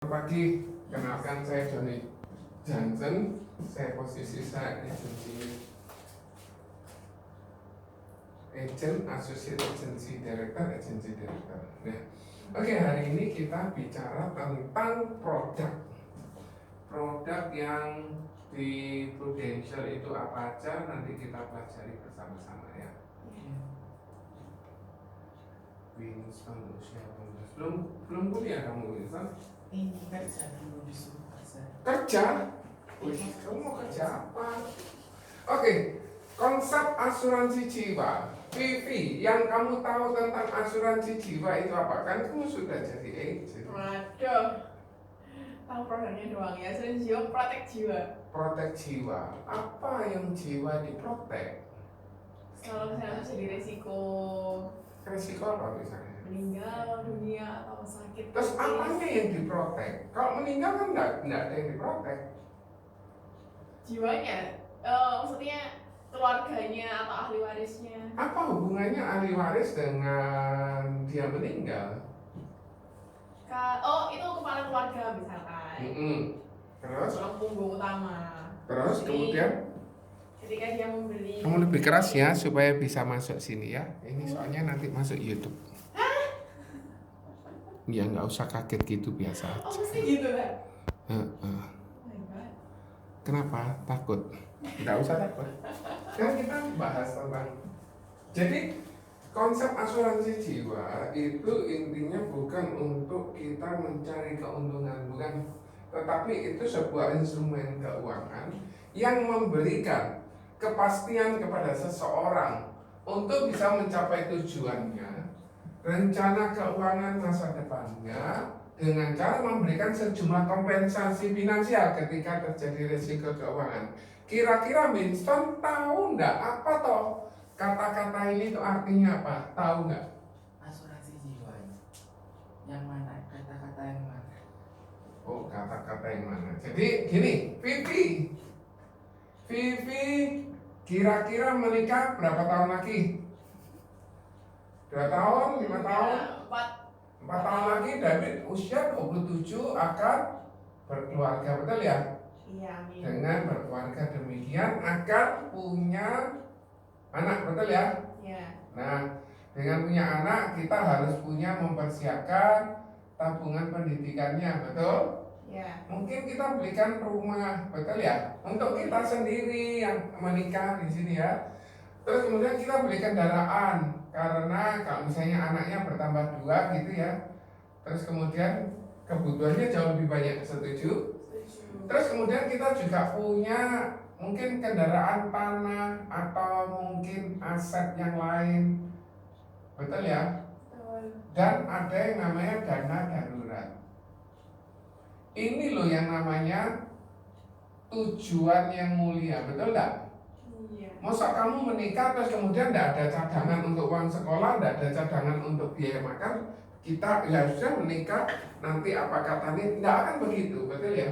Selamat pagi, kenalkan saya Johnny Johnson. Saya posisi saya agent, associate agency director. Nah, oke, hari ini kita bicara tentang produk yang di Prudential itu apa aja, nanti kita pelajari bersama-sama ya. Winston usia 18, belum kuliah kamu Winston? Ini kerja dulu disuruh kerja. Kerja? Wih, kamu mau kerja apa? Oke, konsep asuransi jiwa. Vivi, yang kamu tahu tentang asuransi jiwa itu apa? Kan kamu sudah jadi agent. Waduh, tahu produknya doang ya. Asuransi jiwa, protek jiwa. Protek jiwa. Apa yang jiwa diprotek? Kalau misalnya jadi resiko Resiko apa misalnya? meninggal dunia atau sakit. Terus apanya yang diprotek? Kalau meninggal kan nggak ada yang diprotek. Jiwanya, maksudnya keluarganya atau ahli warisnya. Apa hubungannya ahli waris dengan dia meninggal? Itu kepala keluarga misalkan. Terus? Tulang punggung utama. Terus Jadi, kemudian? ketika dia membeli. Kamu lebih keras ya supaya bisa masuk sini ya. Ini soalnya nanti masuk YouTube. Ya nggak usah kaget gitu, biasa aja. Oh mesti gitu kan? Heeh. Oh my God. Kenapa? Takut? Nggak usah takut. Kan kita bahas tentang. Jadi konsep asuransi jiwa itu intinya bukan untuk kita mencari keuntungan, bukan. Tetapi itu sebuah instrumen keuangan yang memberikan kepastian kepada seseorang untuk bisa mencapai tujuannya, rencana keuangan masa depannya, dengan cara memberikan sejumlah kompensasi finansial ketika terjadi risiko keuangan. Kira-kira Winston tahu nggak apa toh kata-kata ini tuh artinya apa? Tahu nggak? Asuransi jiwa yang mana? Kata-kata yang mana? Oh, kata-kata yang mana? Jadi gini, Vivi, kira-kira menikah berapa tahun lagi? 2 tahun, 5 tahun? 4 tahun lagi David usia 27 akan berkeluarga, betul ya? Iya, amin. Dengan berkeluarga demikian akan punya anak, betul ya? Iya. Nah, dengan punya anak kita harus punya mempersiapkan tabungan pendidikannya, betul? Ya. Mungkin kita belikan rumah, betul ya? Untuk kita sendiri yang menikah di sini ya. Terus kemudian kita beli kendaraan karena kalau misalnya anaknya bertambah 2 gitu ya. Terus kemudian kebutuhannya jauh lebih banyak, setuju? Terus kemudian kita juga punya mungkin kendaraan tanah atau mungkin aset yang lain, betul ya? Dan ada yang namanya dana darurat. Ini loh yang namanya tujuan yang mulia, betul enggak? Iya. Masa kamu menikah terus kemudian tidak ada cadangan untuk uang sekolah, tidak ada cadangan untuk biaya makan, kita ya harusnya menikah nanti apa katanya, tidak akan begitu, betul ya?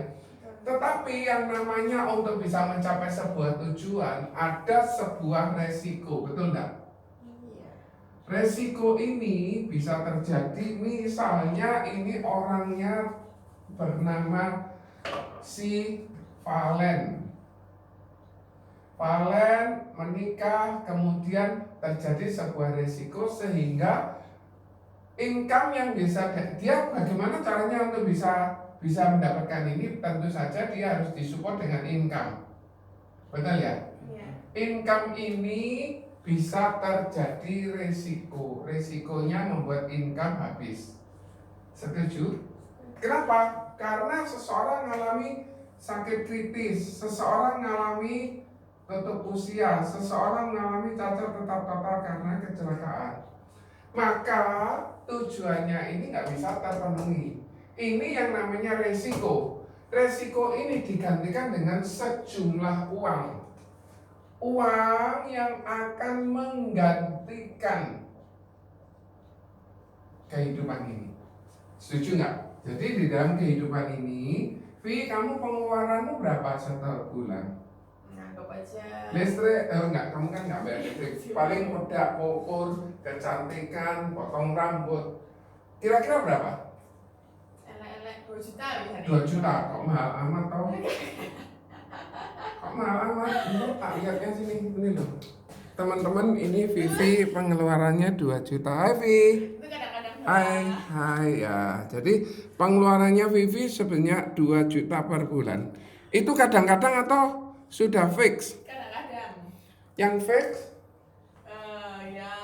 Tetapi yang namanya untuk bisa mencapai sebuah tujuan ada sebuah resiko, betul enggak? Iya. Resiko ini bisa terjadi misalnya ini orangnya bernama si Valen menikah, kemudian terjadi sebuah resiko sehingga income yang bisa dia bagaimana caranya untuk bisa mendapatkan ini, tentu saja dia harus disupport dengan income, betul ya? Iya. Income ini bisa terjadi resikonya membuat income habis, setuju? Kenapa? Karena seseorang mengalami sakit kritis, seseorang mengalami tutup usia, seseorang mengalami cacat tetap total karena kecelakaan. Maka tujuannya ini nggak bisa terpenuhi. Ini yang namanya resiko. Resiko ini digantikan dengan sejumlah uang. Uang yang akan menggantikan kehidupan ini. Setuju nggak? Jadi di dalam kehidupan ini, kamu pengeluaranmu berapa setiap bulan? Anggap aja. Listrik, enggak, kamu kan nggak bayar listrik. Paling produk ukur, kecantikan, potong rambut. Kira-kira berapa? Elek-elek 2 juta bisa nih. 2 juta, kok mahal amat tau? Kok mahal amat? Ini tak lihatnya sini, ini loh. Teman-teman, ini Vivi pengeluarannya 2 juta. Hai Vi. Itu kadang-kadang Hai ya. Jadi pengeluarannya Vivi sebenarnya 2 juta per bulan. Itu kadang-kadang atau sudah fix? kadang-kadang Yang fix? ya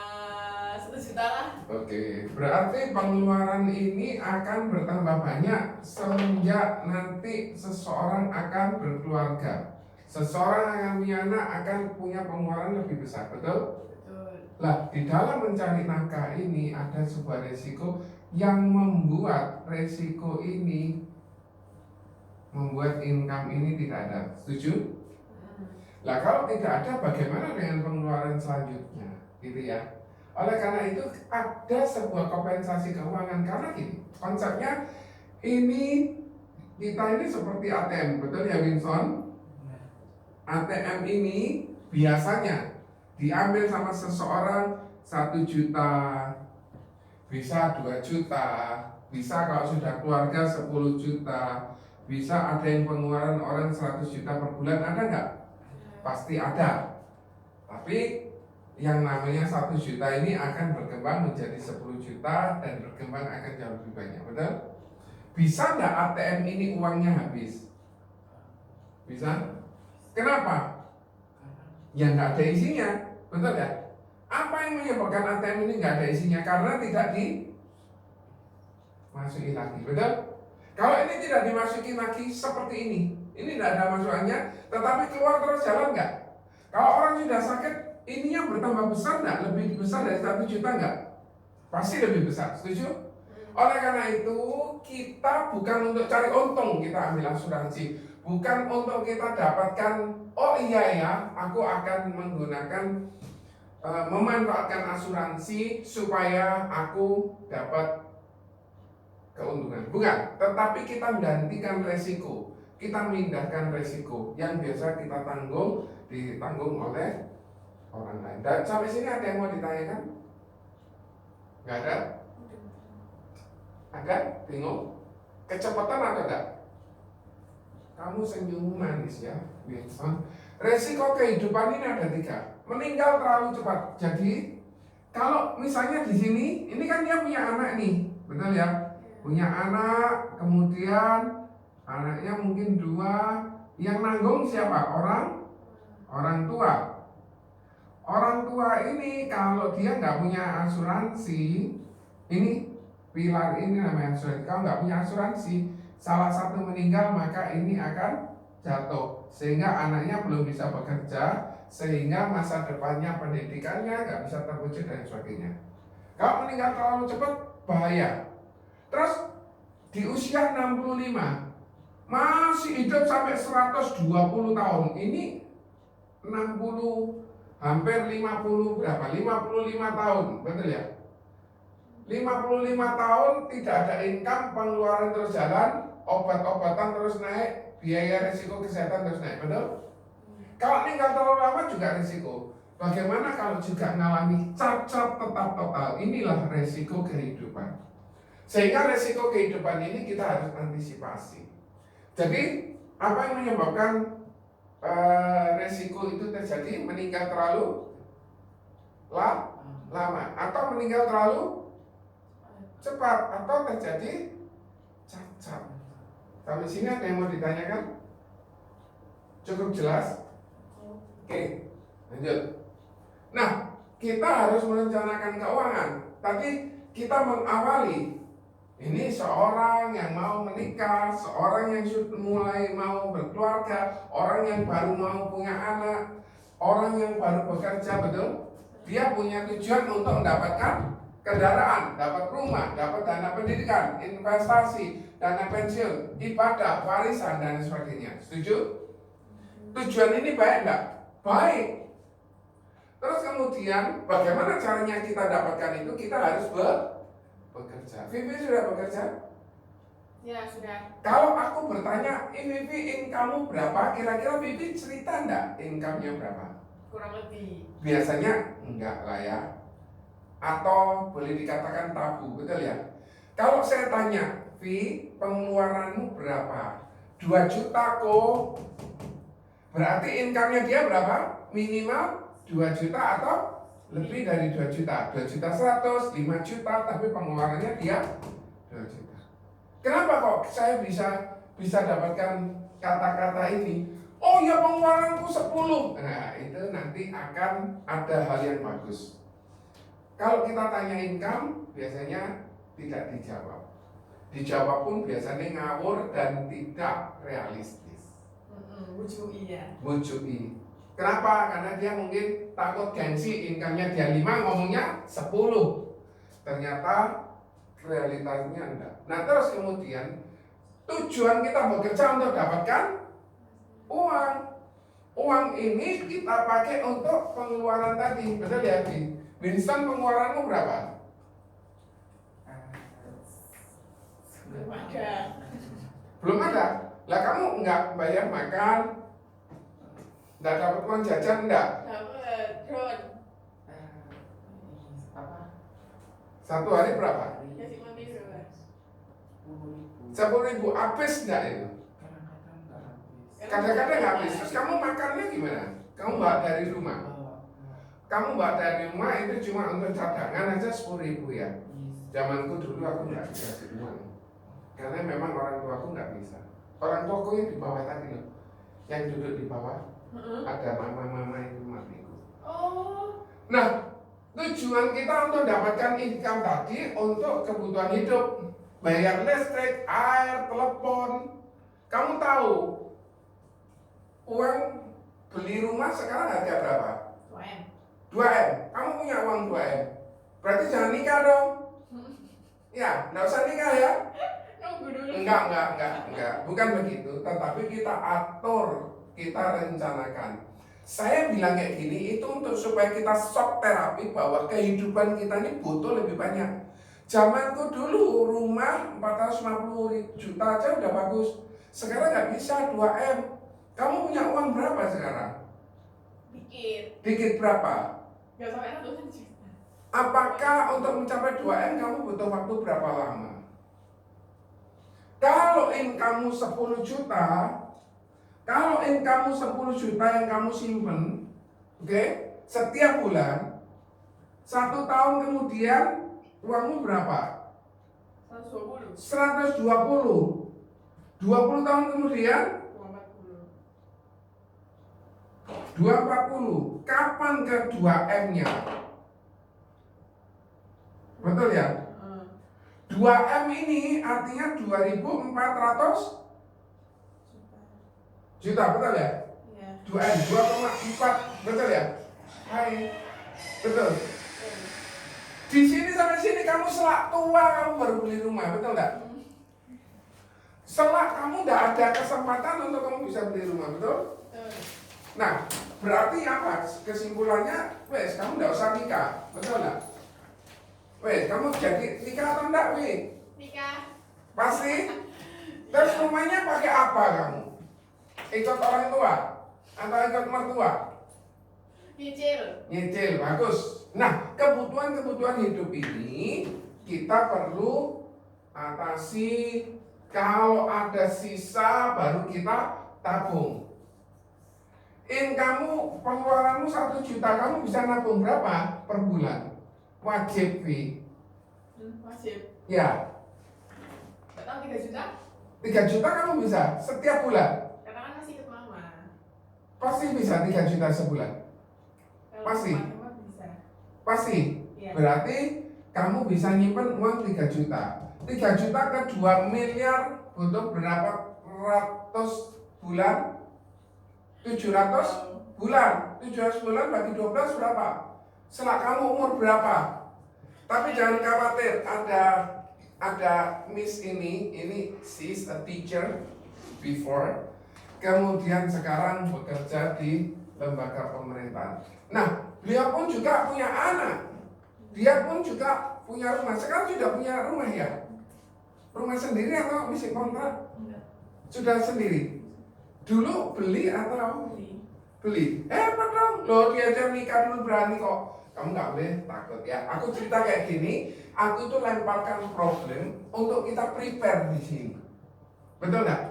1 juta lah. Oke, berarti pengeluaran ini akan bertambah banyak semenjak nanti seseorang akan berkeluarga. Seseorang yang punya anak akan punya pengeluaran lebih besar, betul? Betul. Lah, di dalam mencari nafkah ini ada sebuah resiko yang membuat resiko ini membuat income ini tidak ada. Setuju? Lah, kalau tidak ada, bagaimana dengan pengeluaran selanjutnya? Gitu ya. Oleh karena itu ada sebuah kompensasi keuangan, karena gini, konsepnya ini kita ini seperti ATM, betul ya Winson? ATM ini biasanya diambil sama seseorang 1 juta, bisa 2 juta, bisa kalau sudah keluarga 10 juta, bisa ada yang pengeluaran orang 100 juta per bulan, ada nggak? Pasti ada. Tapi yang namanya 1 juta ini akan berkembang menjadi 10 juta dan berkembang akan jauh lebih banyak, betul? Bisa nggak ATM ini uangnya habis? Bisa? Kenapa? Ya nggak ada isinya, betul ya? Apa yang menyebabkan ATM ini nggak ada isinya? Karena tidak dimasuki lagi, betul? Kalau ini tidak dimasuki lagi seperti ini tidak ada masukannya, tetapi keluar terus jalan nggak? Kalau orang sudah sakit, ininya bertambah besar nggak? Lebih besar dari 1 juta nggak? Pasti lebih besar, setuju? Oleh karena itu, kita bukan untuk cari untung kita ambil asuransi, bukan untuk kita dapatkan, oh iya ya, aku akan menggunakan memanfaatkan asuransi supaya aku dapat keuntungan. Bukan, tetapi kita menggantikan resiko, kita memindahkan resiko yang biasa kita tanggung, ditanggung oleh orang lain. Dan sampai sini ada yang mau ditanyakan? Nggak ada? Ada? Bingung? Kecepatan atau enggak? Kamu senyum manis ya, Wilson. Resiko kehidupan ini ada 3. Meninggal terlalu cepat. Jadi, kalau misalnya di sini, ini kan dia punya anak nih, betul ya? Punya anak, kemudian anaknya mungkin 2. Yang nanggung siapa? Orang tua. Orang tua ini kalau dia nggak punya asuransi, ini pilar ini namanya asuransi. Kalau nggak punya asuransi, salah satu meninggal maka ini akan jatuh, sehingga anaknya belum bisa bekerja, sehingga masa depannya pendidikannya nggak bisa terwujud dan sebagainya. Kalau meninggal terlalu cepat bahaya. Terus di usia 65 masih hidup sampai 120 tahun. Ini 60 hampir 50 berapa? 55 tahun, betul ya? 55 tahun tidak ada income, pengeluaran terus jalan, obat-obatan terus naik, biaya risiko kesehatan terus naik, betul? Kalau meninggal terlalu lama juga risiko. Bagaimana kalau juga mengalami cacat tetap total? Inilah resiko kehidupan. Sehingga resiko kehidupan ini kita harus antisipasi. Jadi apa yang menyebabkan resiko itu terjadi? Meninggal terlalu lama atau meninggal terlalu cepat atau terjadi cacat. Sampai sini ada yang mau ditanyakan? Cukup jelas? Oke, lanjut. Nah, kita harus merencanakan keuangan. Tadi kita mengawali, ini seorang yang mau menikah, seorang yang sudah mulai mau berkeluarga, orang yang baru mau punya anak, orang yang baru bekerja, betul? Dia punya tujuan untuk mendapatkan kendaraan, dapat rumah, dapat dana pendidikan, investasi, dana pensiun, ibadah, warisan, dan sebagainya. Setuju? Tujuan ini baik enggak? Baik. Terus kemudian bagaimana caranya kita dapatkan itu? Kita harus bekerja. Vivi sudah bekerja? Ya, sudah. Kalau aku bertanya, Vivi income berapa? Kira-kira Vivi cerita enggak income-nya berapa? Kurang lebih. Biasanya enggak lah ya. Atau boleh dikatakan tabu, betul ya? Kalau saya tanya, Vi, pengeluaranmu berapa? 2 juta kok. Berarti income-nya dia berapa? Minimal 2 juta atau lebih dari 2 juta. 2 juta 100, 5 juta, tapi pengeluarannya dia 2 juta. Kenapa kok saya bisa dapatkan kata-kata ini? Oh ya, pengeluaranku 10. Nah, itu nanti akan ada hal yang bagus. Kalau kita tanya income, biasanya tidak dijawab. Dijawab pun biasanya ngawur dan tidak realistis. Bujui ya. Bujui. Kenapa? Karena dia mungkin takut gengsi, income-nya dia 5, ngomongnya 10. Ternyata realitanya enggak. Nah, terus kemudian tujuan kita bekerja untuk dapatkan uang. Uang ini kita pakai untuk pengeluaran tadi. Betul ya, Bi? Winston, pengeluaranmu berapa? Belum ada. Belum ada. Lah kamu nggak bayar makan, nggak dapat uang jajan enggak? Dapat drone. Apa? Satu hari berapa? Kasih mami berapa? 10.000 habis enggak itu? Kadang-kadang nggak habis. Kadang-kadang habis. Terus kamu makannya gimana? Kamu bawa dari rumah. Kamu bawa dari rumah itu cuma untuk cadangan aja 10.000 ya. Zamanku dulu aku nggak dikasih uang, karena memang orang tuaku nggak bisa. Orang tuaku yang di bawah tadi loh, yang duduk di bawah, ada mama-mama itu matiku. Oh. Nah, tujuan kita untuk dapatkan income tadi untuk kebutuhan hidup, bayar listrik, air, telepon. Kamu tahu uang beli rumah sekarang harga berapa? 2M. 2M. Kamu punya uang 2M, berarti jangan nikah dong. Ya, nggak usah nikah ya. Nunggu dulu. Enggak. Bukan begitu, tetapi kita atur, kita rencanakan. Saya bilang kayak gini itu untuk supaya kita shock terapi bahwa kehidupan kita ini butuh lebih banyak. Zamanku dulu rumah 450 juta aja udah bagus. Sekarang nggak bisa 2M. Kamu punya uang berapa sekarang? Dikit berapa? Gak sampai 100 juta. Apakah untuk mencapai 2M kamu butuh waktu berapa lama? Kalau income kamu 10 juta, kalau income kamu 10 juta yang kamu simpen, oke, setiap bulan, 1 tahun kemudian uangmu berapa? 120. 120. 20 tahun kemudian 240. Kapan ke 2M-nya? Betul ya? 2M ini artinya 2.400 juta, betul ya? Iya. 2M, 2,4, betul ya? Hai, betul. Di sini sampai sini kamu selak tua kamu baru beli rumah, betul nggak? Selak kamu nggak ada kesempatan untuk kamu bisa beli rumah, betul? Nah, berarti apa? Kesimpulannya, wes kamu nggak usah nikah, betul nggak? Wes, kamu jadi nikah atau enggak, wes? Nikah. Pasti. Terus rumahnya pakai apa kamu? Ikut orang tua atau ikut mertua? Nyicil, bagus. Nah, kebutuhan hidup ini kita perlu atasi. Kalau ada sisa baru kita tabung. Kamu pengeluaranmu 1 juta, kamu bisa nabung berapa per bulan? Wajib, Vi. Wajib. Ya. Gak tahu 3 juta? 3 juta kamu bisa setiap bulan. Karena kan masih ikut mama. Pasti bisa 3 juta sebulan. Kalau Pasti. mama bisa. Pasti. Iya. Berarti kamu bisa nyimpen uang 3 juta. 3 juta ke 2 miliar butuh berapa ratus bulan? 700 bulan. 700 bulan bagi 12 berapa? Setelah kamu umur berapa? Tapi jangan khawatir, ada Miss ini she's a teacher before, kemudian sekarang bekerja di lembaga pemerintahan. Nah, beliau pun juga punya anak, dia pun juga punya rumah. Sekarang sudah punya rumah ya? Rumah sendiri atau misi kontrak? Sudah sendiri. Dulu beli atau beli? Hebat dong. Loh, diajak nikah dulu berani kok. Kamu nggak boleh takut ya. Aku cerita kayak gini aku tuh lemparkan problem untuk kita prepare di sini. Betul nggak?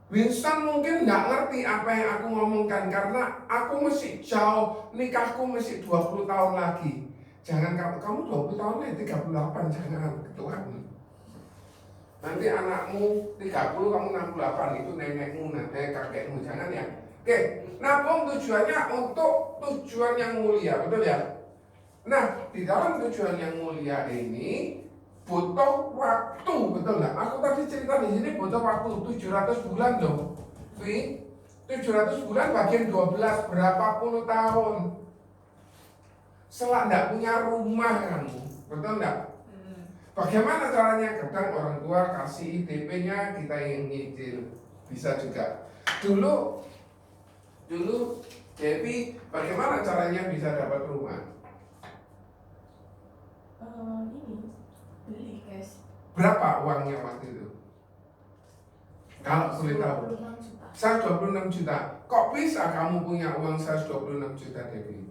Winston mungkin nggak ngerti apa yang aku ngomongkan karena aku masih jauh, nikahku masih 20 tahun lagi. Jangan kamu 20 tahun lagi 38, jangan ketuaan. Nanti anakmu 30, kamu 68, itu nenekmu, nanti kakekmu, jangan ya. Oke, nabung tujuannya untuk tujuan yang mulia, betul ya? Nah, di dalam tujuan yang mulia ini butuh waktu, betul nggak? Aku tadi cerita di sini butuh waktu 700 bulan dong. Fi, 700 bulan bagian 12 berapa puluh tahun. Setelah nggak punya rumah kamu, betul nggak? Bagaimana caranya? Kadang orang tua kasih DP-nya, kita yang nyicil, bisa juga. Dulu Devi, bagaimana caranya bisa dapat rumah? Ini beli cash. Berapa uangnya waktu itu? Kalau boleh tahu. 26 juta. 126 juta. Kok bisa kamu punya uang 126 juta, Devi?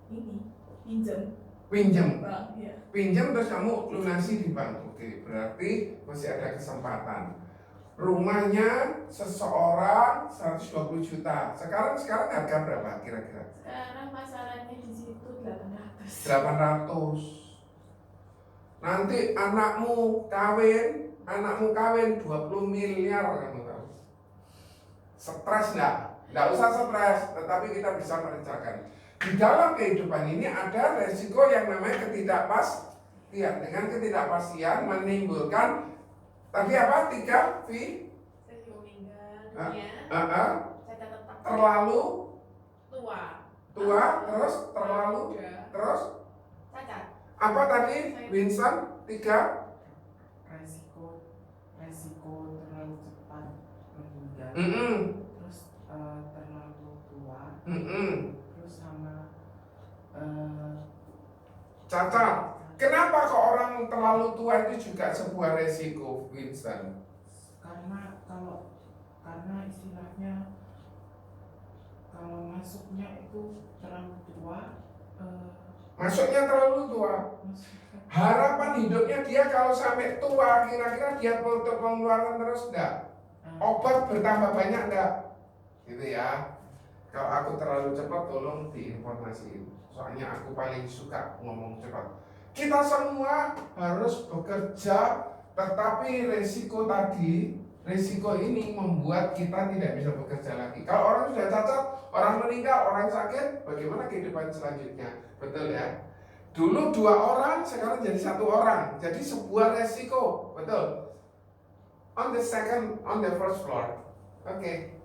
Ini pinjam Pinjam. bank ya. Pinjam terus kamu lunasi di bank. Oke, berarti masih ada kesempatan. Rumahnya seseorang 120 juta. Sekarang harga berapa kira-kira? Sekarang masalahnya di situ 800. 800. Nanti anakmu kawin 20 miliar, kamu tahu. Stres enggak? Enggak usah stres, tetapi kita bisa merencanakan. Di dalam kehidupan ini ada resiko yang namanya ketidakpastian. Dengan ketidakpastian menimbulkan tadi apa? 3 V. Resiko meninggal dunia. Cacat tetap. Terlalu Tua. terus terlalu Muda. terus Cacat. apa tadi Vincent? 3 resiko terlalu cepat meninggal, terus terlalu tua, terus sama cacat. Kenapa kok orang terlalu tua itu juga sebuah resiko, Vincent? karena istilahnya kalau masuknya itu terlalu tua, Masuknya terlalu tua. Harapan hidupnya dia kalau sampai tua, kira-kira dia untuk pengeluaran terus enggak? Obat bertambah banyak enggak? Gitu ya. Kalau aku terlalu cepat tolong diinformasiin. Soalnya aku paling suka ngomong cepat. Kita semua harus bekerja, tetapi resiko ini membuat kita tidak bisa bekerja lagi. Kalau orang sudah cacat, orang meninggal, orang sakit, bagaimana kehidupan selanjutnya? Betul ya? Dulu 2 orang, sekarang jadi 1 orang. Jadi sebuah resiko, betul. On the first floor. Oke.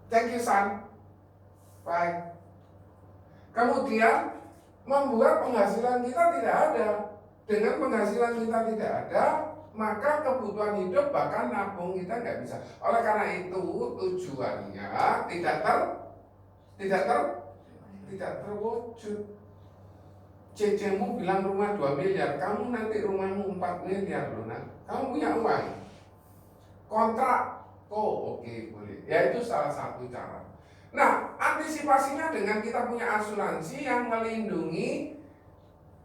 Thank you, son. Bye. Kemudian membuat penghasilan kita tidak ada. Dengan penghasilan kita tidak ada, maka kebutuhan hidup bahkan nabung kita nggak bisa. Oleh karena itu tujuannya tidak terwujud. Cecemu bilang rumah 2 miliar, kamu nanti rumahmu 4 miliar loh nak. Kamu punya uang. Kontrak, oke boleh. Ya itu salah satu cara. Nah, antisipasinya dengan kita punya asuransi yang melindungi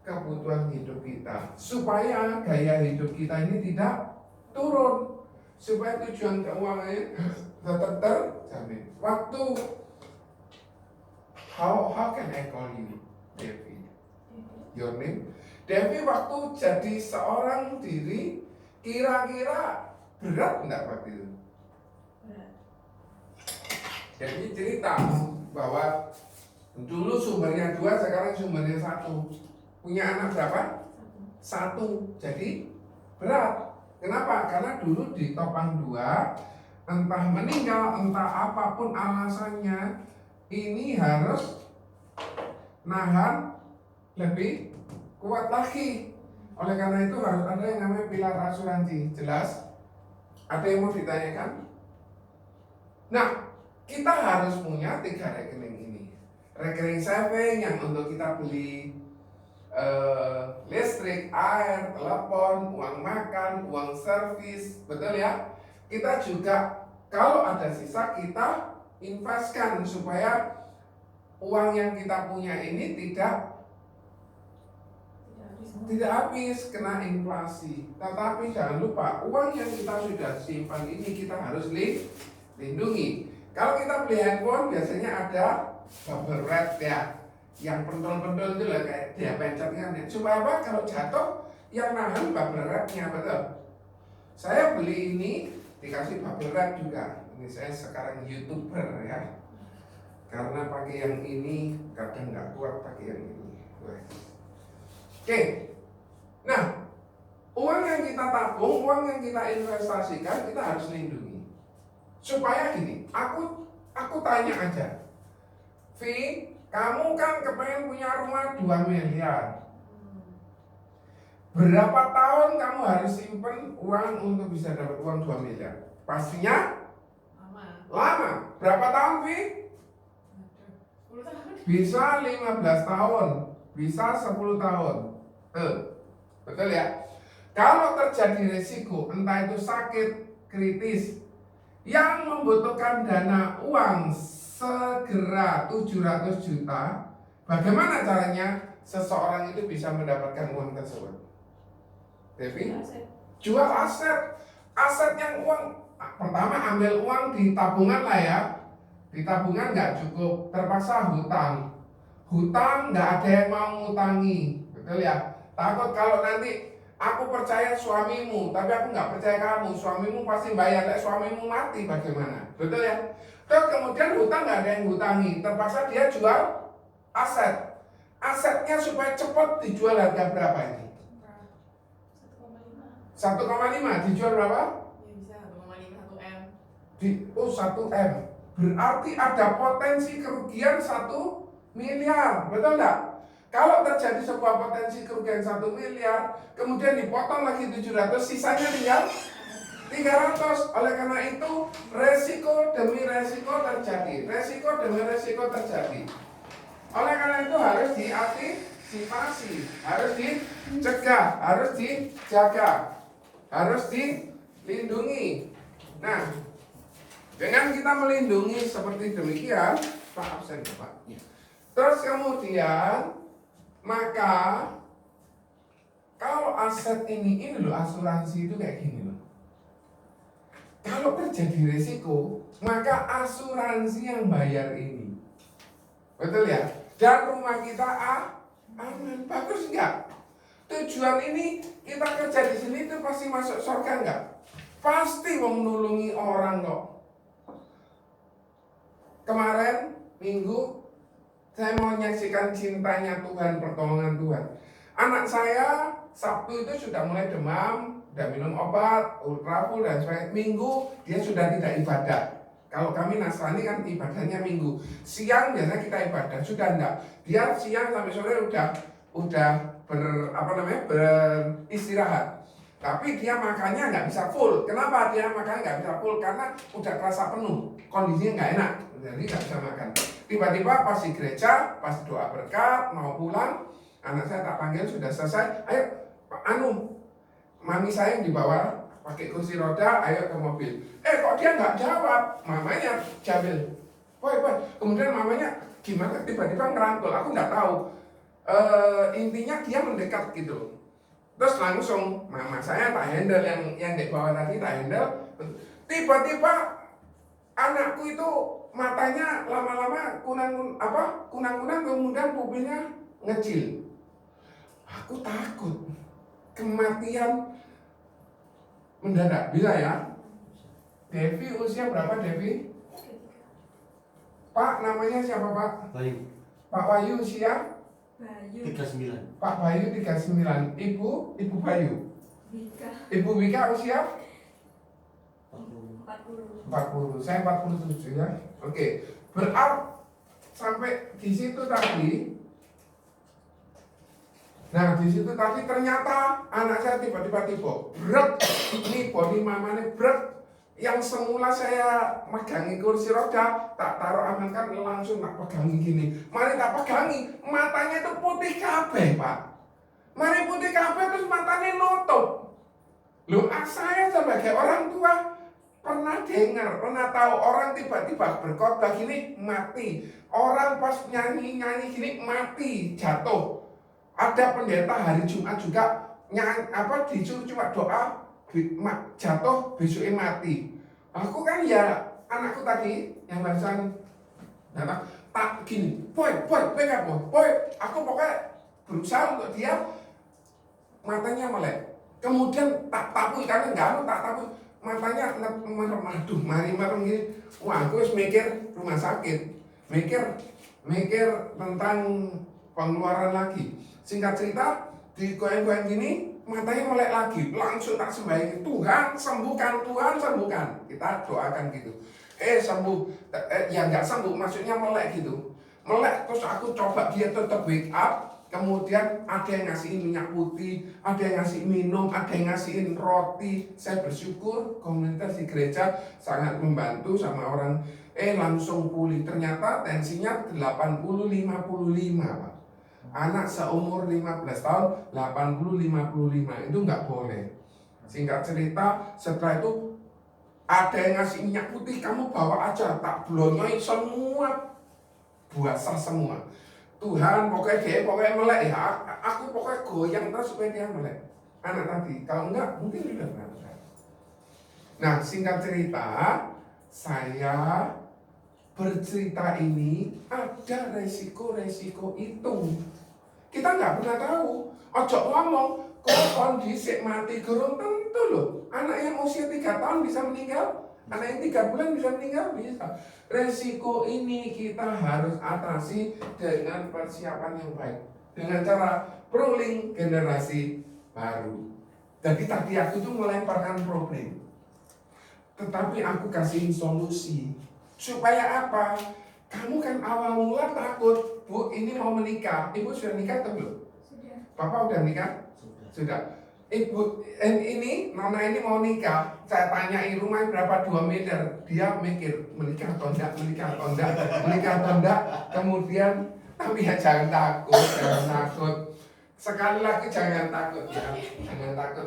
kebutuhan hidup kita, supaya gaya hidup kita ini tidak turun, supaya tujuan keuangannya tetap terjamin. Waktu how can I call you, Devi? Your name? Devi waktu jadi seorang diri, kira-kira berat enggak waktu itu? Devi cerita bahwa dulu sumbernya 2, sekarang sumbernya 1. Punya anak berapa? 1. Jadi berat. Kenapa? Karena dulu ditopang 2, entah meninggal, entah apapun alasannya, ini harus nahan lebih kuat lagi. Oleh karena itu harus ada yang namanya pilar asuransi. Jelas? Ada yang mau ditanyakan? Nah, kita harus punya 3 rekening ini. Rekening saving yang untuk kita beli listrik, air, telepon, uang makan, uang servis, betul ya? Kita juga kalau ada sisa kita investkan supaya uang yang kita punya ini tidak tidak habis, kena inflasi. Tetapi jangan lupa, uang yang kita sudah simpan ini kita harus lindungi. Kalau kita beli handphone biasanya ada bubble wrap ya, yang pentol-pentol itu lah, kayak dia pencetnya. Supaya apa? Kalau jatuh yang nahan bubble wrapnya, betul. Saya beli ini dikasih bubble wrap juga. Ini saya sekarang YouTuber ya, karena pakai yang ini kadang nggak kuat pakai yang ini. Oke. Nah, uang yang kita tabung, uang yang kita investasikan, kita harus lindungi. Supaya gini, aku tanya aja, Vi, kamu kan kepengen punya rumah 2 miliar. Berapa tahun kamu harus simpen uang untuk bisa dapat uang 2 miliar? Pastinya lama. Berapa tahun, Vi? 10 tahun. Bisa 15 tahun, bisa 10 tahun. Betul ya? Kalau terjadi risiko, entah itu sakit kritis yang membutuhkan dana uang segera 700 juta, bagaimana caranya seseorang itu bisa mendapatkan uang tersebut? Devi? Jual aset. Aset yang uang, pertama ambil uang di tabungan lah ya. Di tabungan nggak cukup, terpaksa hutang. Hutang nggak ada yang mau ngutangi, betul ya? Takut kalau nanti aku percaya suamimu, tapi aku nggak percaya kamu, suamimu pasti bayar. Suamimu mati bagaimana? Betul ya? Terus kemudian hutang nggak ada yang hutangi, terpaksa dia jual aset. Asetnya supaya cepat dijual harga berapa ini? 1,5 dijual berapa? Ya bisa 1,5 1 M. 1 M. Berarti ada potensi kerugian 1 miliar, betul nggak? Kalau terjadi sebuah potensi kerugian 1 miliar, kemudian dipotong lagi 700, sisanya tinggal 300. Oleh karena itu, resiko demi resiko terjadi. Resiko demi resiko terjadi. Oleh karena itu harus diantisipasi, harus dicegah, harus dijaga, harus dilindungi. Nah, dengan kita melindungi seperti demikian, Pak absen Pak. Terus kemudian, maka kalau aset ini loh, asuransi itu kayak gini loh. Kalau terjadi risiko, maka asuransi yang bayar ini. Betul ya? Dan rumah kita aman, bagus enggak? Tujuan ini kita kerja di sini itu pasti masuk surga enggak? Pasti mau menolongi orang kok. Kemarin minggu saya mau menyaksikan cintanya Tuhan, pertolongan Tuhan. Anak saya Sabtu itu sudah mulai demam, udah minum obat, ultraful dan sebagainya. Minggu dia sudah tidak ibadah. Kalau kami Nasrani kan ibadahnya minggu. Siang biasanya kita ibadah, sudah enggak. Dia siang sampai sore udah beristirahat. Tapi dia makannya nggak bisa full. Kenapa dia makan nggak bisa full? Karena udah kerasa penuh, kondisinya nggak enak, jadi nggak bisa makan. Tiba-tiba pas di gereja, pas doa berkat, mau pulang, anak saya tak panggil sudah selesai. Ayo, mami saya yang dibawa pakai kursi roda, ayo ke mobil. Kok dia nggak jawab? Mamanya Jamil, boy. Kemudian mamanya gimana? Tiba-tiba ngerangkul, aku nggak tahu. Intinya dia mendekat gitu. Terus langsung mama saya tak handle yang di bawah tadi tak handle. Tiba-tiba anakku itu matanya lama-lama kunang-kunang kemudian pupilnya ngecil. Aku takut kematian mendadak. Bisa ya? Devi usia berapa Devi? Pak namanya siapa Pak? Bayu. Pak Bayu usia? Bayu. 39. Pak Bayu 39. Ibu Bayu. Wika. Ibu Wika usia? 40. 40. Saya 47 ya. Oke. Berarti sampai di situ tadi. Nah, di situ tadi ternyata anak saya tiba-tiba berat. Ini body mamanya berat. Yang semula saya megangi kursi roda, tak taruh amankan langsung tak pegangi gini. Mari tak pegangi, matanya itu putih kabeh, Pak. Mari putih kabeh terus matanya nutup. Loh, saya sebagai orang tua pernah dengar, pernah tahu orang tiba-tiba berkhotbah gini mati. Orang pas nyanyi gini mati, jatuh. Ada pendeta hari Jumat juga disuruh cuma doa jatuh besoknya mati. Aku kan ya anakku tadi yang barusan datang tak gini, boy, wake up, boy. Aku pokoknya berusaha untuk dia matanya melek. Kemudian tak tapu karena enggak tak tapu matanya merem, aduh mari merem gini. Wah, aku harus mikir rumah sakit, mikir tentang pengeluaran lagi. Singkat cerita, di goyang-goyang gini, matanya melek lagi. Langsung tak sembahyang, Tuhan sembuhkan. Kita doakan gitu. Sembuh, ya nggak sembuh, maksudnya melek gitu. Melek, terus aku coba dia tetap wake up. Kemudian ada yang ngasihin minyak putih, ada yang ngasih minum, ada yang ngasihin roti. Saya bersyukur komunitas di gereja sangat membantu sama orang. Langsung pulih. Ternyata tensinya 80-55, Pak. Anak seumur 15 tahun 80-55 itu nggak boleh. Singkat cerita, setelah itu ada yang ngasih minyak putih, kamu bawa aja, tak blonyoin semua, basah semua. Tuhan pokoknya melek ya, aku pokoknya goyang terus supaya dia melek. Anak tadi, kalau enggak mungkin juga benar. Nah, singkat cerita, saya bercerita ini ada resiko-resiko itu. Kita nggak pernah tahu. Ojo ngomong, kok kondisi mati gurung tentu loh. Anak yang usia 3 tahun bisa meninggal, anak yang 3 bulan bisa meninggal, bisa. Resiko ini kita harus atasi dengan persiapan yang baik. Dengan cara ruling generasi baru. Jadi tadi aku tuh melemparkan problem. Tetapi aku kasih solusi. Supaya apa? Kamu kan awal mula takut, Bu, ini mau menikah. Ibu sudah nikah atau belum? Sudah. Bapak udah nikah? Sudah. Ibu, ini, Nona ini mau nikah. Saya tanyai rumah berapa 2 miliar. Dia mikir, menikah atau enggak. Kemudian, tapi ya jangan takut. Sekali lagi jangan takut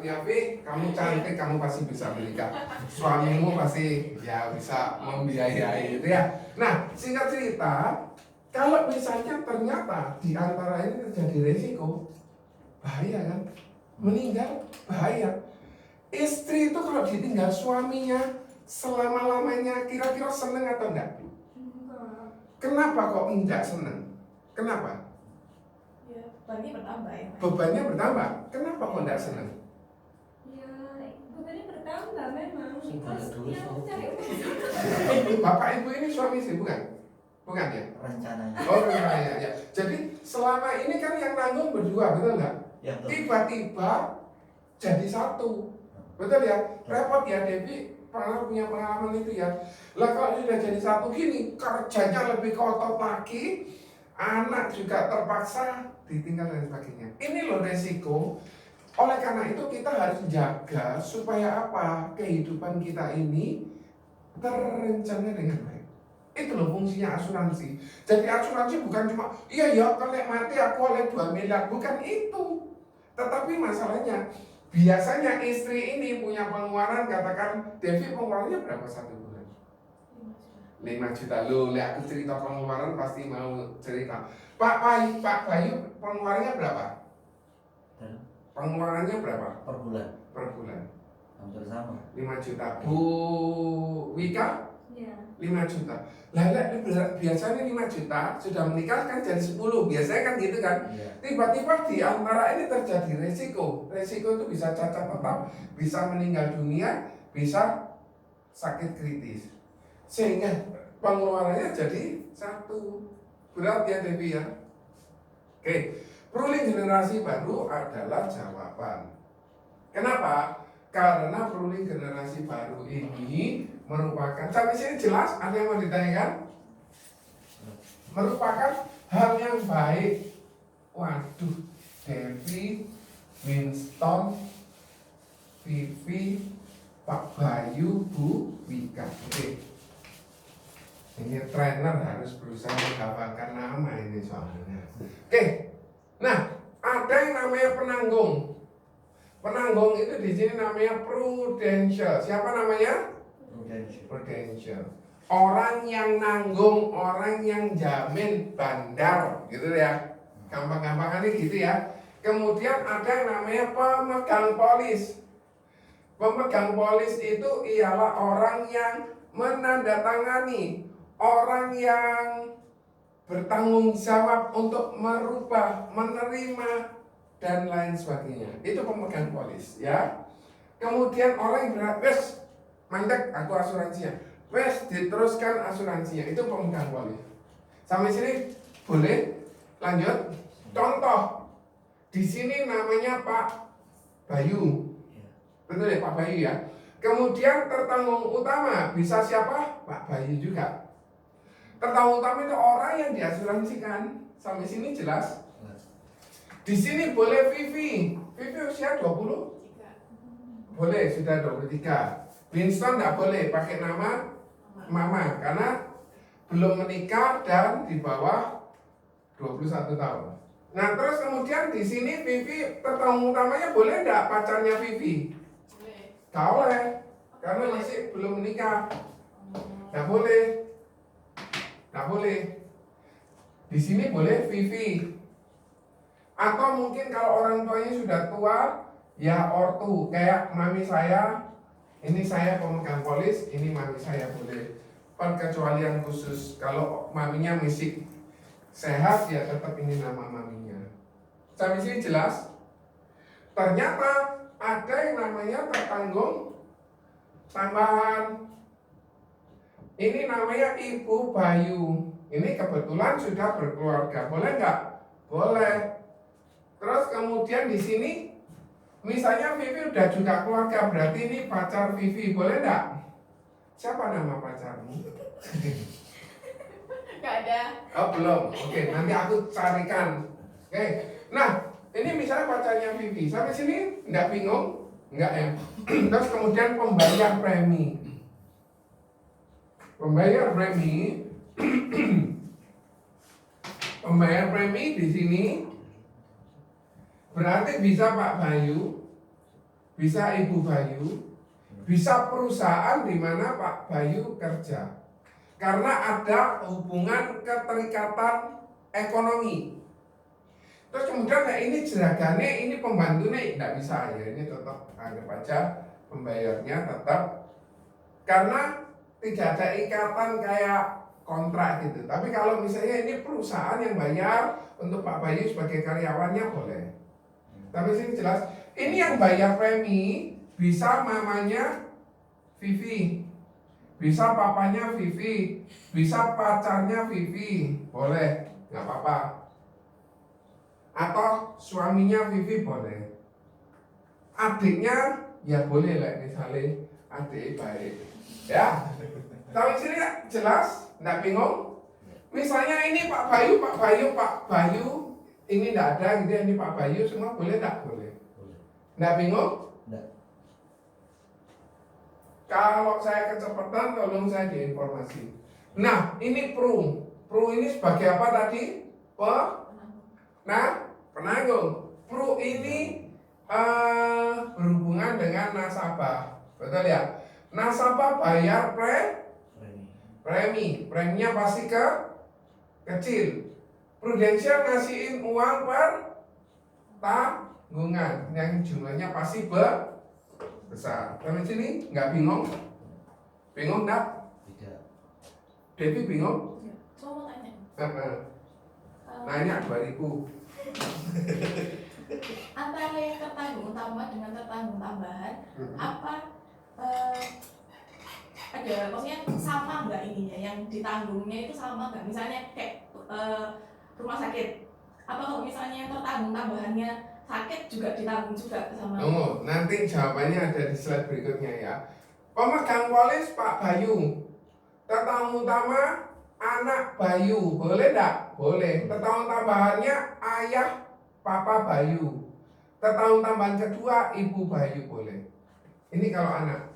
ya, Pi. Kamu cantik, kamu pasti bisa menikah. Suamimu pasti ya bisa membiayai itu ya. Nah, singkat cerita, kalau misalnya ternyata di antara ini terjadi resiko, bahaya kan? Meninggal, bahaya. Istri itu kalau ditinggal suaminya selama-lamanya, kira-kira seneng atau enggak? Kenapa kok enggak seneng? Kenapa? Bebannya bertambah ya. Bebannya bertambah. Kenapa kok enggak senang? Ya, bebannya bertambah memang. Terus dulu ya suami. cari uang. Bapak ibu ini suami istri bukan? Bukan ya? Rencananya. Oh rencananya ya. Jadi selama ini kan yang nanggung berdua, betul nggak? Ya, betul. Tiba-tiba jadi satu, betul ya? Repot ya, Devi pernah punya pengalaman itu ya. Lah kalau sudah jadi satu gini, kerjanya lebih kotor lagi, anak juga terpaksa ditinggal dan sebagainya. Ini loh resiko. Oleh karena itu kita harus jaga supaya apa? Kehidupan kita ini terencana dengan baik. Itu loh fungsinya asuransi. Jadi asuransi bukan cuma iya ya kalau mati aku oleh 2 miliar, bukan itu. Tetapi masalahnya biasanya istri ini punya pengeluaran, katakan Devi pengeluarannya berapa satu bulan? 5 juta. Loh, aku cerita pengeluaran pasti mau cerita. Pak Bayu pengeluarannya berapa? Pengeluarannya berapa? Per bulan. Per bulan. Hampir sama. 5 juta. Bu Wika? Ya. 5 juta. Lah biasanya 5 juta sudah menikah kan jadi 10. Biasanya kan gitu kan. Iya. Tiba-tiba di antara ini terjadi resiko. Resiko itu bisa cacat tetap, bisa meninggal dunia, bisa sakit kritis. Sehingga pengeluarannya jadi 1. Berat ya Devi ya. Oke, ruling generasi baru adalah jawaban. Kenapa? Karena ruling generasi baru ini merupakan, sampai sini jelas? Ada yang mau ditanyakan? Merupakan hal yang baik. Waduh, Devi, Winston, Vivi, Pak Bayu, Bu Wika. Oke. Ini trainer harus berusaha menghafalkan nama ini soalnya. Oke. Nah, ada yang namanya penanggung. Penanggung itu di sini namanya prudential. Siapa namanya? Prudential. Orang yang nanggung, orang yang jamin bandar, gitu ya. Gampang-gampangannya gitu ya. Kemudian ada yang namanya pemegang polis. Pemegang polis itu ialah orang yang menandatangani, orang yang bertanggung jawab untuk merubah, menerima, dan lain sebagainya. Itu pemegang polis, ya. Kemudian orang yang berat, wes, mandek aku asuransinya, wes diteruskan asuransinya, itu pemegang polis. Sampai sini boleh? Lanjut. Contoh, di sini namanya Pak Bayu, betul ya Pak Bayu ya. Kemudian tertanggung utama bisa siapa? Pak Bayu juga. Tertanggung utama itu orang yang diasuransikan. Sampai sini jelas? Di sini boleh Vivi. Vivi usia 20? Boleh, sudah 23. Winston nggak boleh pakai nama Mama karena belum menikah dan di bawah 21 tahun. Nah, terus kemudian di sini Vivi tertanggung utamanya boleh nggak pacarnya Vivi? Boleh. Nggak boleh, karena masih belum menikah. Nggak boleh. Nggak boleh. Di sini boleh Vivi. Atau mungkin kalau orang tuanya sudah tua, ya ortu. Kayak mami saya, ini saya pemegang polis, ini mami saya boleh. Perkecualian khusus, kalau maminya masih sehat, ya tetap ini nama maminya. Sampai sini jelas? Ternyata ada yang namanya tertanggung tambahan. Ini namanya Ibu Bayu. Ini kebetulan sudah berkeluarga. Boleh nggak? Boleh. Terus kemudian di sini, misalnya Vivi udah juga keluarga, berarti ini pacar Vivi. Boleh nggak? Siapa nama pacarmu? Gak ada. Oh belum. Oke, nanti aku carikan. Oke. Nah, ini misalnya pacarnya Vivi. Sampai sini nggak bingung? Nggak ya? Terus kemudian pembayar premi. Pembayar premi, pembayar premi di sini berarti bisa Pak Bayu, bisa Ibu Bayu, bisa perusahaan di mana Pak Bayu kerja. Karena ada hubungan keterikatan ekonomi. Terus kemudian nah ini jeragane, ini pembantunya tidak bisa ya, ini tetap anggap aja pembayarnya tetap karena tidak ada ikatan kayak kontrak gitu. Tapi kalau misalnya ini perusahaan yang bayar untuk Pak Bayu sebagai karyawannya boleh. Tapi sini jelas, ini yang bayar premi bisa mamanya Vivi, bisa papanya Vivi, bisa pacarnya Vivi, boleh, nggak apa-apa. Atau suaminya Vivi boleh. Adiknya ya boleh lah, misalnya adik baik. Ya, tapi sini jelas, nggak bingung. Misalnya ini Pak Bayu, ini nggak ada gitu, ini Pak Bayu, semua boleh nggak boleh? Nggak bingung? Nggak. Kalau saya kecepatan, tolong saya diinformasi. Nah, ini Pru ini sebagai apa tadi? Penanggung. Pru ini berhubungan dengan nasabah, betul ya? Nasabah bayar premi, preminya pasti kecil. Prudensial ngasihin uang per tanggungan yang jumlahnya pasti besar. Sampai sini nggak bingung? Bingung nggak? Tidak. Devi bingung? Cuma mau tanya. Nanya 2000. Antara yang tertanggung utama dengan tertanggung tambahan, apa ada maksudnya sama nggak ininya yang ditanggungnya itu sama nggak? Misalnya kayak rumah sakit, apa kalau misalnya yang tertanggung tambahannya sakit juga ditanggung juga sama? Tunggu, nanti jawabannya ada di slide berikutnya ya. Pemegang polis Pak Bayu, tertanggung utama anak Bayu, boleh enggak? Boleh. Tertanggung tambahannya ayah Papa Bayu. Tertanggung tambahan kedua Ibu Bayu, boleh. Ini kalau anak.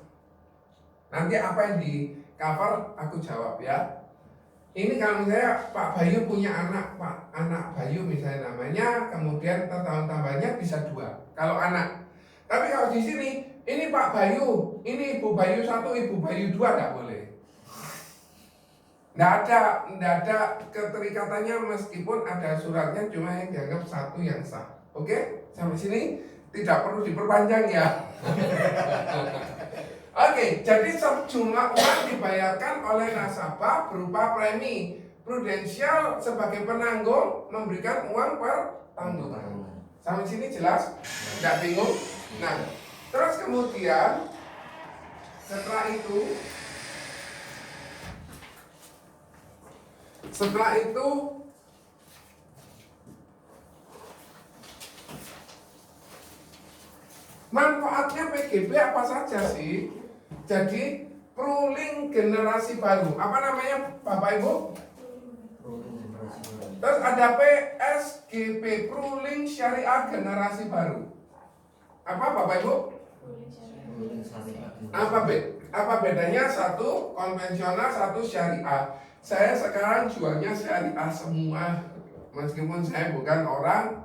Nanti apa yang di cover aku jawab ya. Ini kalau misalnya Pak Bayu punya anak Bayu misalnya namanya, kemudian tertanggung tambahannya bisa 2 kalau anak. Tapi kalau di sini ini Pak Bayu, ini Ibu Bayu 1, Ibu Bayu 2 enggak boleh. Enggak ada keterikatannya meskipun ada suratnya, cuma yang dianggap satu yang sah. Oke, sampai sini tidak perlu diperpanjang ya. Oke, jadi sejumlah uang dibayarkan oleh nasabah berupa premi. Prudensial sebagai penanggung memberikan uang per tanggungan. Sampai sini jelas? Tidak bingung? Nah, terus kemudian setelah itu manfaatnya PGB apa saja sih? Jadi ruling generasi baru. Apa namanya Bapak Ibu? Terus ada PSGB, ruling syariah generasi baru. Apa Bapak Ibu? Apa bedanya? Satu konvensional, satu syariah. Saya sekarang jualnya syariah semua, meskipun saya bukan orang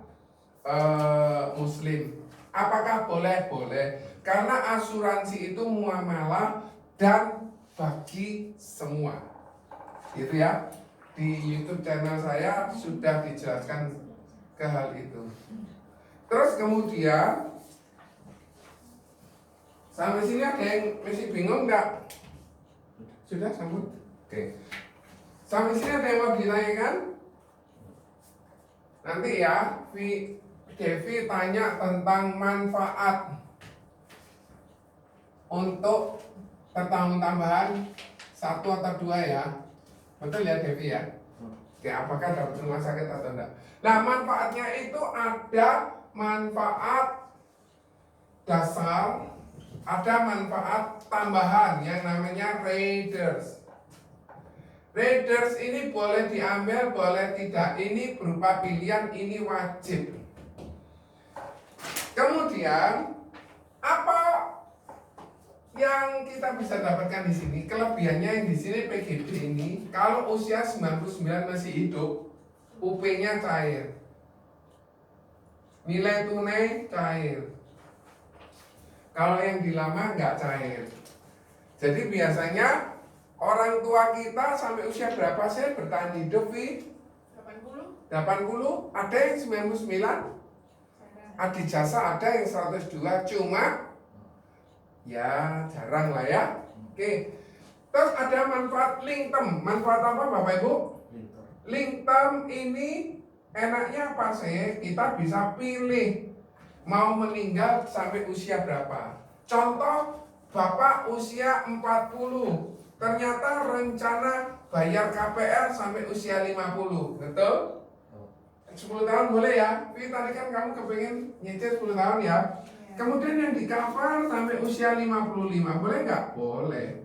Muslim. Apakah boleh? Boleh. Karena asuransi itu muamalah dan bagi semua. Gitu ya. Di YouTube channel saya sudah dijelaskan ke hal itu. Terus kemudian sampai sini ada yang masih bingung nggak? Sudah sambut? Oke. Sampai sini ada yang mau ditanyakan? Nanti ya, Devi tanya tentang manfaat untuk tertanggung tambahan 1 atau 2 ya. Betul ya Devi ya? Oke, apakah dapat rumah sakit atau enggak? Nah, manfaatnya itu ada manfaat dasar, ada manfaat tambahan yang namanya riders. Riders ini boleh diambil, boleh tidak. Ini berupa pilihan, ini wajib. Kemudian apa yang kita bisa dapatkan di sini? Kelebihannya yang di sini PGB ini, kalau usia 99 masih hidup, UP-nya cair. Nilai tunai cair. Kalau yang di lama nggak cair. Jadi biasanya orang tua kita sampai usia berapa sih bertahan hidup, Vi? 80, ada yang 99, adijasa ada yang 102, cuma ya jarang lah ya. Oke. Terus ada manfaat link term. Manfaat apa Bapak Ibu? Link term ini enaknya apa sih? Kita bisa pilih mau meninggal sampai usia berapa. Contoh, Bapak usia 40, ternyata rencana bayar KPR sampai usia 50, betul? 10 tahun boleh ya? Tapi tadi kan kamu kepengen nyicil 10 tahun ya? Kemudian yang di cover sampai usia 55, boleh nggak? Boleh.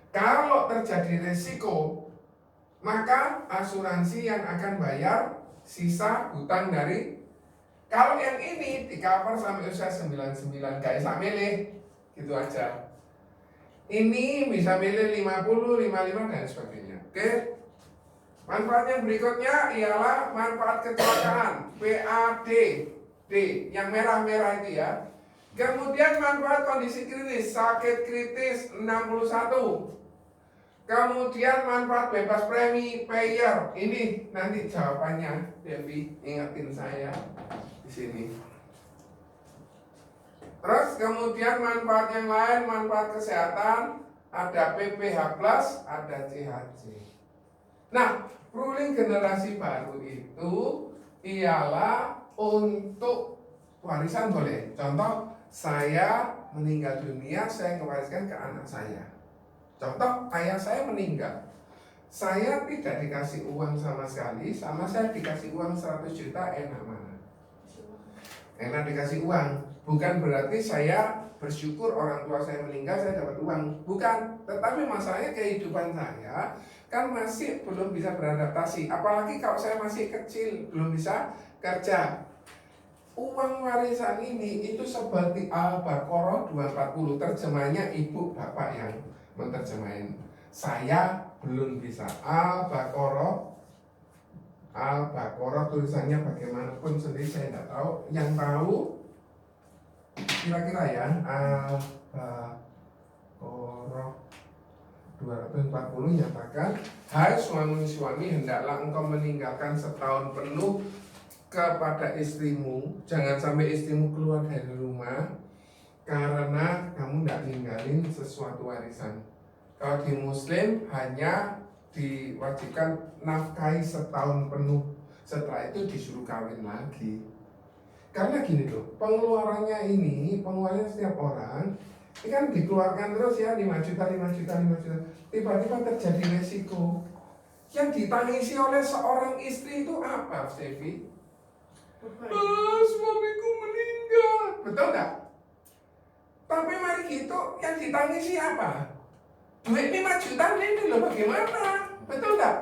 Kalau terjadi resiko, maka asuransi yang akan bayar sisa hutang dari. Kalau yang ini di cover sampai usia 99, gak bisa milih, gitu aja. Ini bisa milih 50, 55 dan sebagainya. Oke. Manfaat yang berikutnya ialah manfaat kecelakaan, PAD, D, yang merah-merah itu ya. Kemudian manfaat kondisi kritis, sakit kritis 61. Kemudian manfaat bebas premi, payer. Ini nanti jawabannya, Devi ingetin saya di sini. Terus kemudian manfaat yang lain, manfaat kesehatan, ada PPH+, ada CHC. Nah, ruling generasi baru itu ialah untuk warisan boleh. Contoh, saya meninggal dunia, saya mewariskan ke anak saya. Contoh, ayah saya meninggal, saya tidak dikasih uang sama sekali, sama saya dikasih uang 100 juta, enak mana? Enak dikasih uang. Bukan berarti saya bersyukur orang tua saya meninggal, saya dapat uang. Bukan, tetapi masalahnya kehidupan saya kan masih belum bisa beradaptasi. Apalagi kalau saya masih kecil, belum bisa kerja. Uang warisan ini itu seperti Al-Baqarah 240. Terjemahnya ibu bapak yang menerjemahin. Saya belum bisa. Al-Baqarah tulisannya bagaimanapun sendiri saya tidak tahu. Yang tahu kira-kira ya, Al-Baqarah 240 nyatakan, hai suami-suami, hendaklah engkau meninggalkan setahun penuh kepada istrimu, jangan sampai istrimu keluar dari rumah karena kamu tidak ninggalin sesuatu warisan. Kalau di Muslim hanya diwajibkan nafkahi setahun penuh, setelah itu disuruh kawin lagi. Karena gini loh, pengeluarannya setiap orang ini kan dikeluarkan terus ya 5 juta, 5 juta, 5 juta. Tiba-tiba terjadi resiko. Yang ditangisi oleh seorang istri itu apa, Stevi? Suamiku meninggal. Betul nggak? Tapi mari gitu, yang ditangisi apa? Duit 5 juta ini loh, bagaimana? Betul nggak?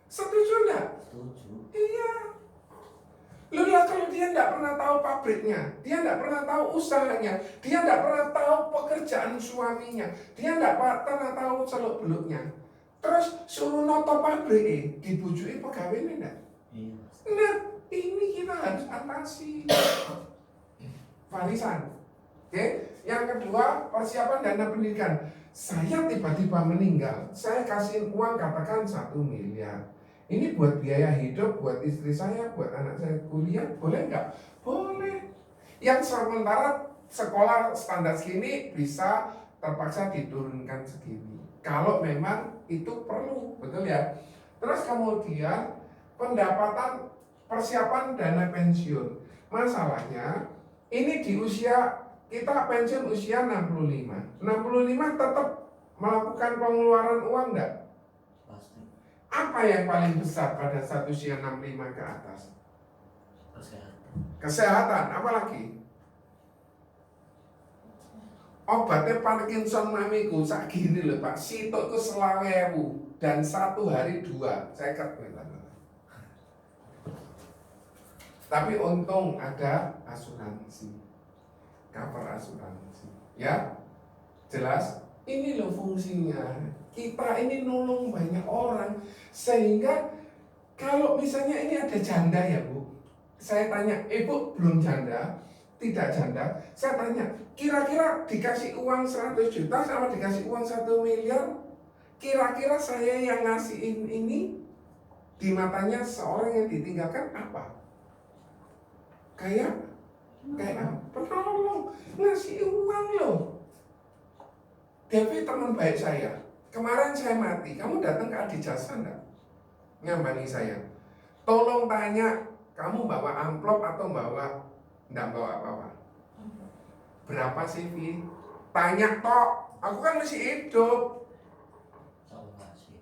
Setuju nggak? Setuju. Iya. Loh lah, kalau dia nggak pernah tahu pabriknya, dia nggak pernah tahu usahanya, dia nggak pernah tahu pekerjaan suaminya, dia nggak pernah tahu seluk beluknya, terus suruh noto pabrik, dibujui pegawainya enggak? Iya. Nah, ini kita harus atasi. Warisan. Oke, yang kedua, persiapan dana pendidikan. Saya tiba-tiba meninggal, saya kasih uang katakan 1 miliar. Ini buat biaya hidup, buat istri saya, buat anak saya kuliah, boleh nggak? Boleh. Yang sementara sekolah standar segini bisa terpaksa diturunkan segini. Kalau memang itu perlu, betul ya? Terus kemudian pendapatan persiapan dana pensiun. Masalahnya ini di usia kita pensiun usia 65. 65 tetap melakukan pengeluaran uang enggak? Pasti. Apa yang paling besar pada saat usia 65 ke atas? Kesehatan. Kesehatan, apa lagi? Obatnya Parkinson mamiku sak gini loh Pak, sitok ke 20.000 dan 1 hari 2, saya kata. Tapi untung ada asuransi, cover asuransi, ya jelas. Ini loh fungsinya. Kita ini nolong banyak orang, sehingga kalau misalnya ini ada janda ya Bu, saya tanya, Ibu belum janda, tidak janda, saya tanya, kira-kira dikasih uang 100 juta sama dikasih uang 1 miliar, kira-kira saya yang ngasihin ini di matanya seorang yang ditinggalkan apa? Kayak penolong, ngasih uang loh. David teman baik saya, kemarin saya mati, kamu datang ke Adi Jasa enggak? Nyambani saya, tolong tanya, kamu bawa amplop atau enggak bawa apa-apa? Berapa sih, Vi? Tanya tok, aku kan masih hidup. Tahu ngasih.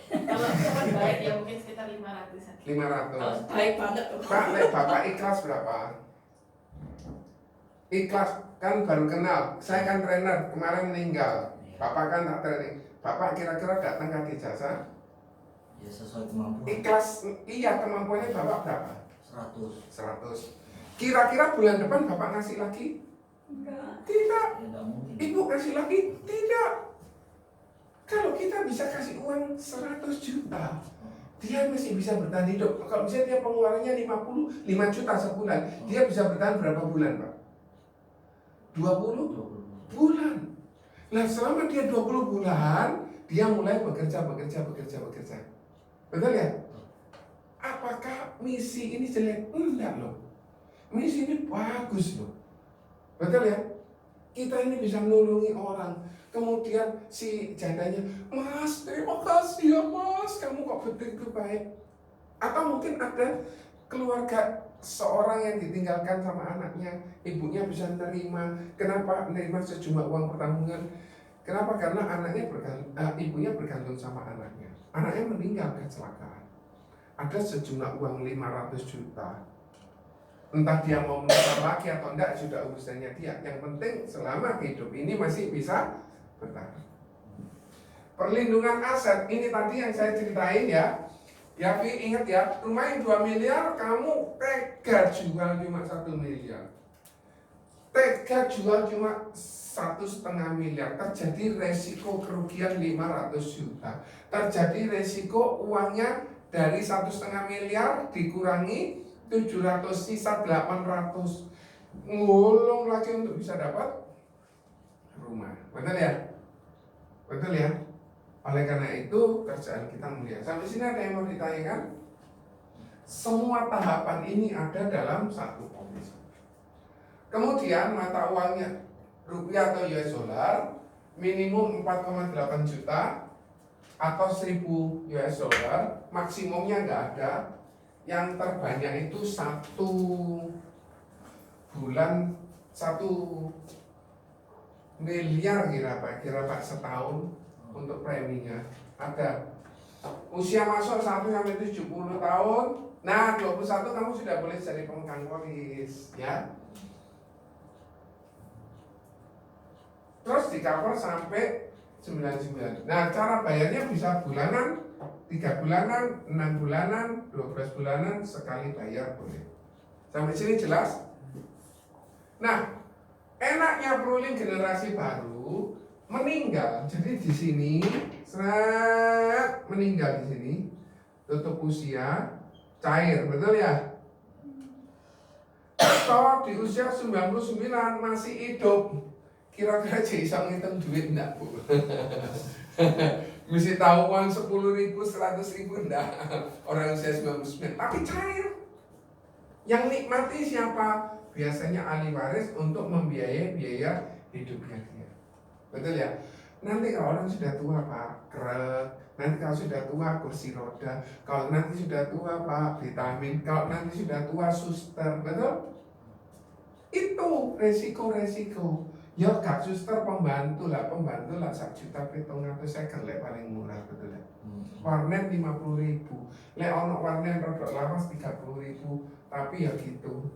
Kalau teman baik ya mungkin sekitar 500-an. 500. Baik banget tuh. Pak, Bapak ikhlas berapa? Ikhlas, kan baru kenal, saya kan trainer, kemarin meninggal. Bapak kan tak training. Bapak kira-kira datang ke Jasa? Ya sesuai kemampuan. Ikhlas, iya kemampuannya Bapak berapa? 100. 100. Kira-kira bulan depan Bapak ngasih lagi? Enggak. Tidak. Ya enggak mungkin. Ibu kasih lagi? Tidak. Kalau kita bisa kasih uang 100 juta, dia masih bisa bertahan hidup. Kalau misalnya dia pengeluarannya 5 juta sebulan, dia bisa bertahan berapa bulan Pak? 20 bulan. Nah selama dia 20 bulan, dia mulai bekerja. Betul ya? Apakah misi ini jelek? Enggak loh. Misi ini bagus loh. Betul ya? Kita ini bisa menolongi orang. Kemudian si jandanya, Mas, terima kasih ya Mas, kamu kok begitu baik. Atau mungkin ada keluarga seorang yang ditinggalkan sama anaknya, ibunya bisa menerima. Kenapa menerima sejumlah uang pertanggungan? Kenapa? Karena ibunya bergantung sama anaknya. Anaknya meninggal kecelakaan. Ada sejumlah uang 500 juta. Entah dia mau menukar lagi atau enggak, sudah urusannya dia. Yang penting selama hidup ini masih bisa bertahan. Perlindungan aset, ini tadi yang saya ceritain ya. Ya, Vi, ingat ya, rumah yang 2 miliar, kamu tega jual cuma 1 miliar. Tega jual cuma 1,5 miliar. Terjadi resiko kerugian 500 juta. Terjadi resiko uangnya dari 1,5 miliar dikurangi 700, sisa 800. Ngulung lagi untuk bisa dapat rumah. Betul ya? Betul ya? Oleh karena itu kerjaan kita mulia. Sampai sini ada yang mau ditanyakan? Semua tahapan ini ada dalam satu polis. Kemudian mata uangnya rupiah atau US dollar minimum 4,8 juta atau 1000 US dollar, maksimumnya nggak ada. Yang terbanyak itu 1 bulan 1 miliar kira Pak setahun untuk preminya ada. Usia masuk 1 sampai 70 tahun. Nah, 21 kamu sudah boleh jadi pemegang polis, ya. Terus di cover sampai 99. Nah, cara bayarnya bisa bulanan, 3 bulanan, 6 bulanan, 12 bulanan, sekali bayar boleh. Sampai sini jelas? Nah, enaknya Prulin generasi baru meninggal. Jadi di sini seret meninggal di sini, tutup usia, cair, betul ya? Kalau di usia 99 masih hidup, kira-kira bisa ngitung duit enggak, Bu? Mesti tahu uang 10.000, 100.000 enggak? Orang usia 99, tapi cair. Yang nikmati siapa? Biasanya ahli waris untuk membiayai biaya hidupnya dia. Betul ya? Nanti kalau orang sudah tua Pak, keret. Nanti kalau sudah tua kursi roda. Kalau nanti sudah tua Pak, vitamin. Kalau nanti sudah tua suster, betul? Itu resiko-resiko. Ya gak suster pembantu lah 1.750.000 paling murah, betul ya? Warnet 50.000. Lek ono warnet rodok lawas 30.000, tapi ya gitu.